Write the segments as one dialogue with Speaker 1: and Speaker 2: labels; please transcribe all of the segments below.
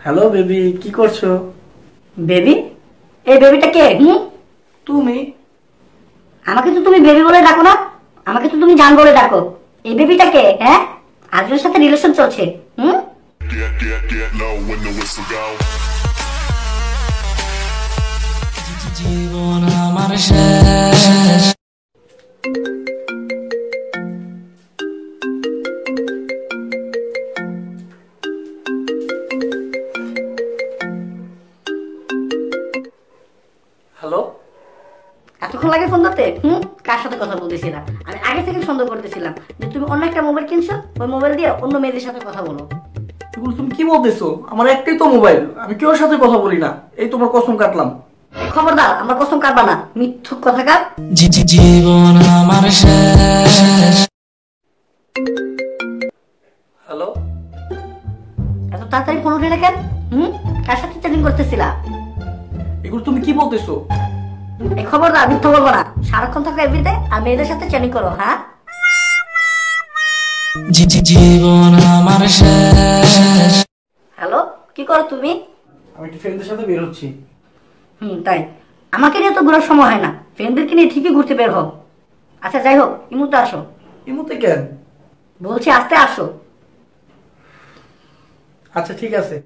Speaker 1: Hello baby, কি করছো?
Speaker 2: Baby? এই বেবিটা কে?
Speaker 1: তুমি?
Speaker 2: আমাকে তো তুমি বেবি বলে ডাকো না, আমাকে তো তুমি জান বলে ডাকো। এই বেবিটা কে? হ্যাঁ, আরেকজনের সাথে রিলেশন চলছে।
Speaker 3: জীবন আমার শেষ।
Speaker 1: হ্যালো,
Speaker 2: এতক্ষণ লাগে ফোন ধরতে? কার সাথে কথা বলতেছিলাম? আমি আগে থেকে সন্দেহ করতেছিলাম যে তুমি অন্য একটা মোবাইল কিনছো, ওই মোবাইল দিয়ে অন্য মেয়েদের সাথে কথা বলো।
Speaker 1: এগুলো তুমি কি বলতেছো? আমার একটাই তো মোবাইল, আমি কেউ সাথে কথা বলি না। এই তোমার কসম কাটলাম।
Speaker 2: খবরদার, আমার কসম কাটবা না, মিথ্যুক কথাকার।
Speaker 3: জীবন আমার শেষ।
Speaker 1: হ্যালো,
Speaker 2: এত তাড়াতাড়ি ফোন উঠে না কেন? কার সাথে চ্যাটিং করতেছিলা?
Speaker 1: এগুলো তুমি কি বলতেছো?
Speaker 2: এই খবরদার, মিথ্যা বলবো না। সারাক্ষণ থাকো এভরিতে আর মেয়েদের সাথে চ্যাটিং করো। হ্যাঁ,
Speaker 3: জীবন আমার শেষ।
Speaker 2: হ্যালো, কি করো তুমি?
Speaker 1: আমি একটু ফ্রেন্ডদের সাথে বের হচ্ছি।
Speaker 2: তাই? আমাকে নিয়ে তো ঘোরার সময় হয় না, ফ্রেন্ডদেরকে নিয়ে ঠিকই ঘুরতে বের হও। আচ্ছা যাই হোক, ইমুতে আসো।
Speaker 1: ইমুতে কেন?
Speaker 2: বলছি আস্তে আসো।
Speaker 1: আচ্ছা ঠিক আছে।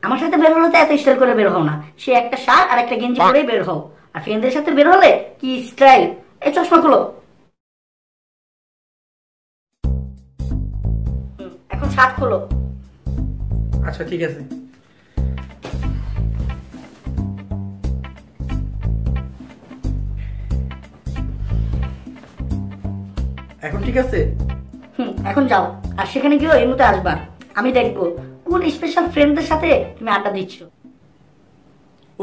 Speaker 2: আমার সাথে বের হলে তো এত স্টাইল করে বের হও না, সে একটা শার্ট আর একটা গেঞ্জি পরেই বের হও। আর ফ্রেন্ডদের সাথে বের হলে কি স্টাইল! এই চশমা খোলো। এখন শার্ট খোলো।
Speaker 1: আচ্ছা ঠিক আছে। এখন ঠিক আছে?
Speaker 2: এখন যাও, আর সেখানে গিয়েও এই মুহূর্তে আসবা। আমি দেখবো কোন স্পেশাল ফ্রেন্ডদের সাথে তুমি আড্ডা দিচ্ছ।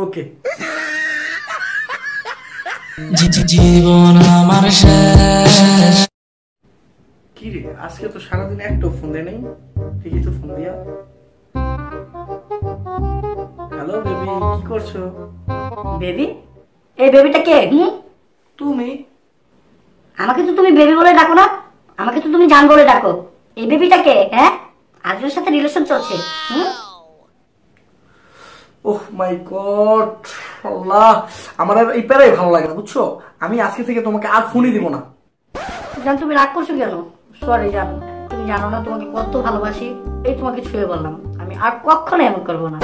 Speaker 1: ওকে।
Speaker 3: জীবন আমার শেষ।
Speaker 1: কি রে, আজকে তো সারাদিন একটা ফোন দেয় নাই। ঠিকই তো ফোন দিয়া। হ্যালো বেবি, কি করছো?
Speaker 2: বেবি? এই বেবিটা কে?
Speaker 1: তুমি?
Speaker 2: আমাকে তো তুমি বেবি বলে ডাকো না, আমাকে তো তুমি জান বলে ডাকো। এই বেবিটা কে? হ্যাঁ, আরেকজনের সাথে রিলেশন চলছে।
Speaker 1: ওহ মাই গড, আল্লাহ, আমার আর এই প্যারাই ভালো লাগে না, বুঝছো? আমি আজকে থেকে তোমাকে আর ফোনই দিব না।
Speaker 2: জান, তুমি রাগ করছো কেন? সরি জান, তুমি জানো না তোমাকে কত ভালোবাসি। এই তোমাকে ছুঁয়ে বললাম, আমি আর কখনো এমন করবো না।